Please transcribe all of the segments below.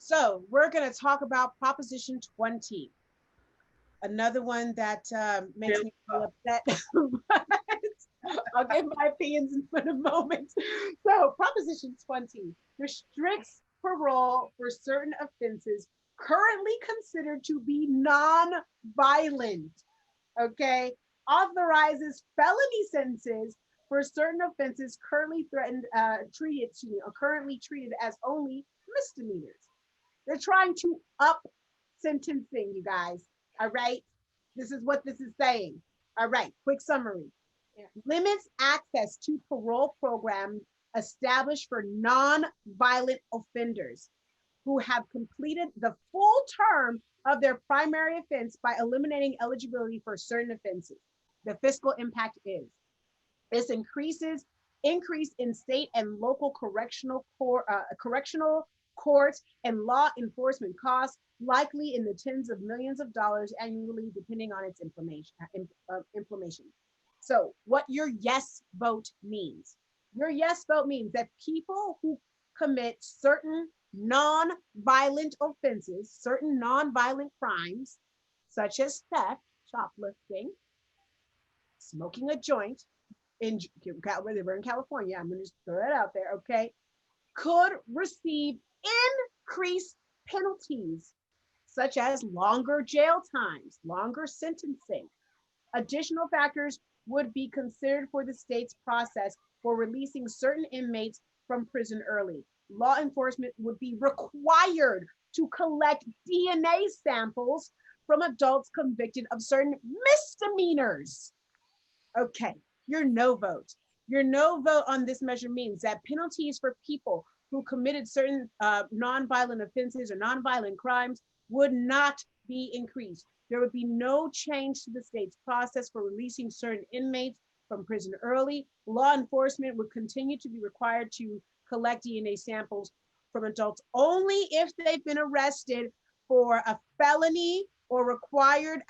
So we're going to talk about Proposition 20. Another one that makes me feel upset. I'll give my opinions in a moment. So Proposition 20 restricts parole for certain offenses currently considered to be non-violent. Okay. Authorizes felony sentences for certain offenses currently treated as only misdemeanors. They're trying to up sentencing, you guys. All right. This is what this is saying. All right. Quick summary. Yeah. Limits access to parole programs established for non-violent offenders who have completed the full term of their primary offense by eliminating eligibility for certain offenses. The fiscal impact is this increase in state and local correctional courts and law enforcement costs, likely in the tens of millions of dollars annually, depending on its implementation. So what your yes vote means that people who commit certain non-violent offenses, certain non-violent crimes, such as theft, shoplifting, smoking a joint, whether we're in California, I'm going to just throw that out there, okay, could receive increased penalties, such as longer jail times, longer sentencing. Additional factors would be considered for the state's process for releasing certain inmates from prison early. Law enforcement would be required to collect DNA samples from adults convicted of certain misdemeanors. Okay, your no vote. Your no vote on this measure means that penalties for people who committed certain non-violent offenses or non-violent crimes would not be increased. There would be no change to the state's process for releasing certain inmates from prison early. Law enforcement would continue to be required to collect DNA samples from adults only if they've been arrested for a felony or required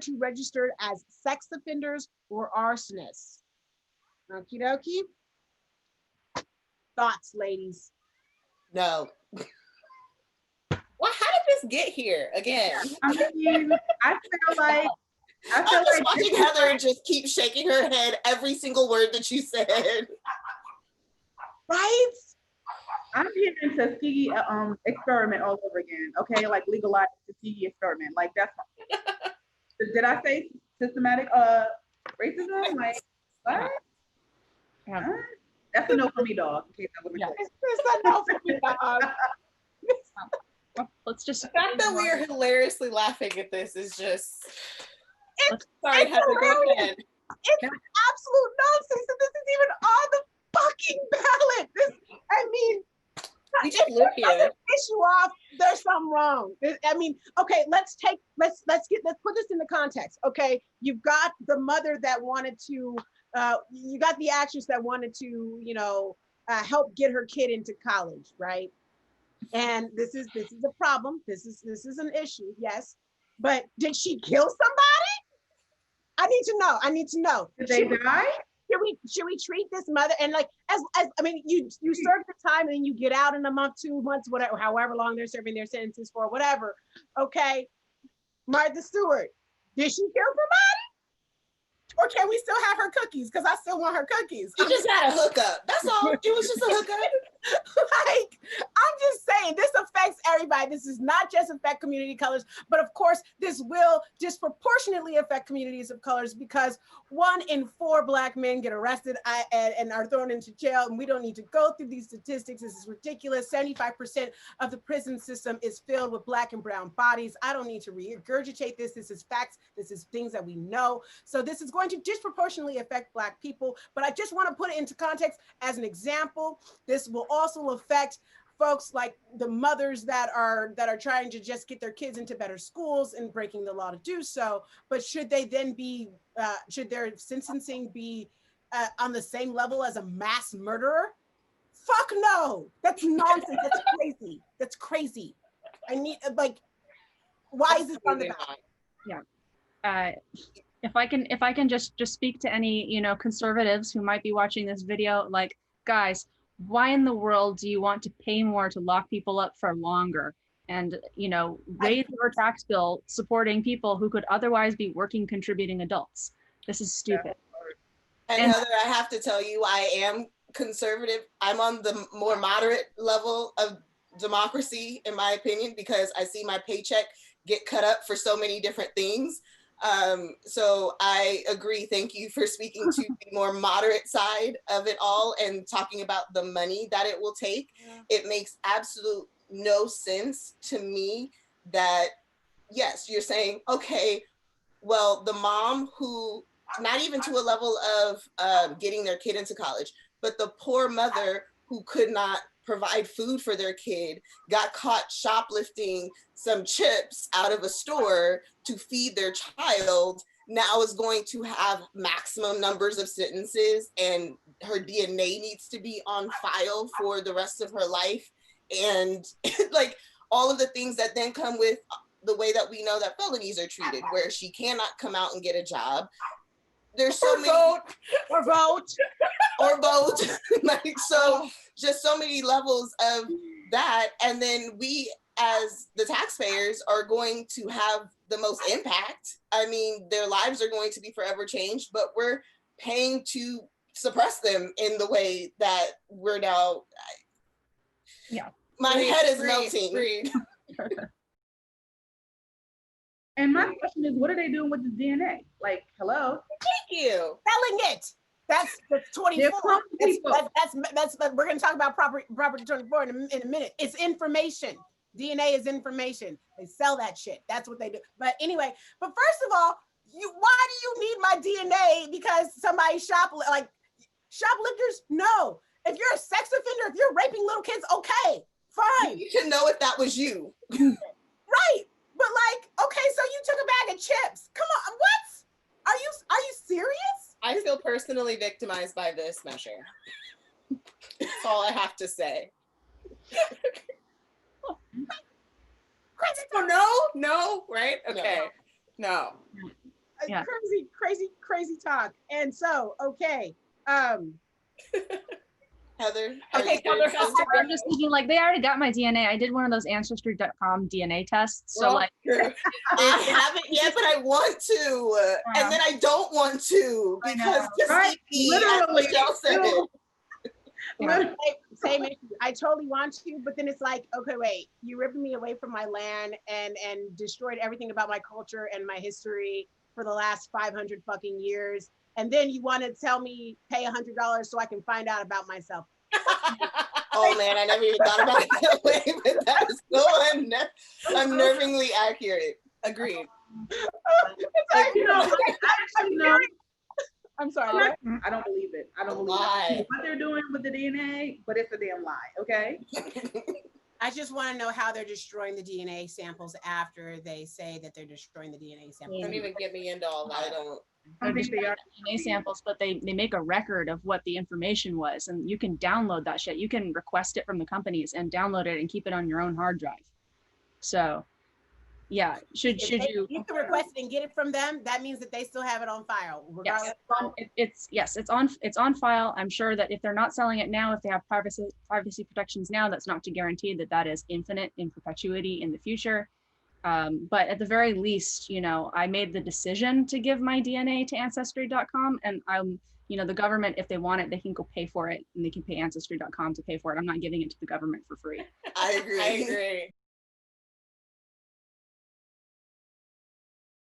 to register as sex offenders or arsonists. Okie dokie. Thoughts, ladies? No. Well, how did this get here again? I mean, I feel like watching Heather just keep shaking her head every single word that you said. Right? I'm hearing Tuskegee experiment all over again. Okay, like legalize the Tuskegee experiment. Like that's. Did I say systematic racism? Like what? Yeah. That's a no for me, dog. In case I yeah. It's a no for me, dog. Let's just. The fact that we are hilariously laughing at this is just. Sorry, Heather, go ahead. It's absolute nonsense. This is even on the fucking ballot. We just live here. Piss you off. There's something wrong. I mean, okay, let's put this into context. Okay, you've got the mother that wanted to. You got the actress that wanted to, help get her kid into college, right? And this is a problem. This is an issue, yes. But did she kill somebody? I need to know. Did they die? Should we treat this mother and like as I mean you serve the time and then you get out in a month, 2 months, whatever, however long they're serving their sentences for, whatever. Okay, Martha Stewart, did she kill somebody? Or can we still have her cookies? Because I still want her cookies. She just had a hookup. That's all. It was just a hookup. Like, I'm just saying, this affects everybody. This does not just affect community colors, but of course, this will disproportionately affect communities of colors because 1 in 4 Black men get arrested and are thrown into jail. And we don't need to go through these statistics. This is ridiculous. 75% of the prison system is filled with Black and brown bodies. I don't need to regurgitate this. This is facts. This is things that we know. So this is going to disproportionately affect Black people. But I just want to put it into context as an example. This will also affect folks like the mothers that are trying to just get their kids into better schools and breaking the law to do so. But should they then be, should their sentencing be on the same level as a mass murderer? Fuck no, that's nonsense. That's crazy. That's crazy. I need, like, why is this on the ballot? Yeah. If I can just speak to any, conservatives who might be watching this video, like, guys, why in the world do you want to pay more to lock people up for longer and, you know, raise your tax bill supporting people who could otherwise be working, contributing adults? This is stupid. And Heather, I have to tell you, I am conservative. I'm on the more moderate level of democracy, in my opinion, because I see my paycheck get cut up for so many different things. So I agree. Thank you for speaking to the more moderate side of it all and talking about the money that it will take. Yeah. It makes absolute no sense to me that, yes, you're saying, okay, well, the mom who, not even to a level of getting their kid into college, but the poor mother who could not provide food for their kid got caught shoplifting some chips out of a store to feed their child, now is going to have maximum numbers of sentences, and her DNA needs to be on file for the rest of her life. And like all of the things that then come with the way that we know that felonies are treated, where she cannot come out and get a job. There's so many or vote like, so just so many levels of that. And then we as the taxpayers are going to have the most impact. I mean, their lives are going to be forever changed, but we're paying to suppress them in the way that we're now. Yeah, my head is melting. And my question is, what are they doing with the DNA? Like, hello? Thank you. Selling it. That's 24. That's we're going to talk about property 24 in a minute. It's information. DNA is information. They sell that shit. That's what they do. But anyway, but first of all, why do you need my DNA because somebody shoplifters? No. If you're a sex offender, if you're raping little kids, okay, fine. You can know if that was you. Right. But like, okay, so you took a bag of chips. Come on, what? Are you serious? I feel personally victimized by this measure. That's all I have to say. Oh, no, right? Okay, no. Yeah. Crazy talk. And so, okay. Heather. Okay, I'm just thinking, like, they already got my DNA. I did one of those Ancestry.com DNA tests. So, like, I haven't yet, but I want to. And then I don't want to because literally, same issue. I totally want to, but then it's like, okay, wait, you ripped me away from my land and destroyed everything about my culture and my history for the last 500 fucking years. And then you want to tell me pay $100 so I can find out about myself. Oh man, I never even thought about it that way, but that is so unnervingly accurate. Agreed. I'm sorry. I don't believe it. I don't believe what they're doing with the DNA, but it's a damn lie, okay? I just want to know how they're destroying the DNA samples after they say that they're destroying the DNA samples. Don't even get me into all that. I don't. They're DNA samples, but they make a record of what the information was, and you can download that shit. You can request it from the companies and download it and keep it on your own hard drive. So, yeah, should you? You can request it and get it from them. That means that they still have it on file. Yes, it's on file. I'm sure that if they're not selling it now, if they have privacy protections now, that's not to guarantee that that is infinite in perpetuity in the future. But at the very least, you know, I made the decision to give my DNA to Ancestry.com, and you know, the government, if they want it, they can go pay for it, and they can pay Ancestry.com to pay for it. I'm not giving it to the government for free. I agree.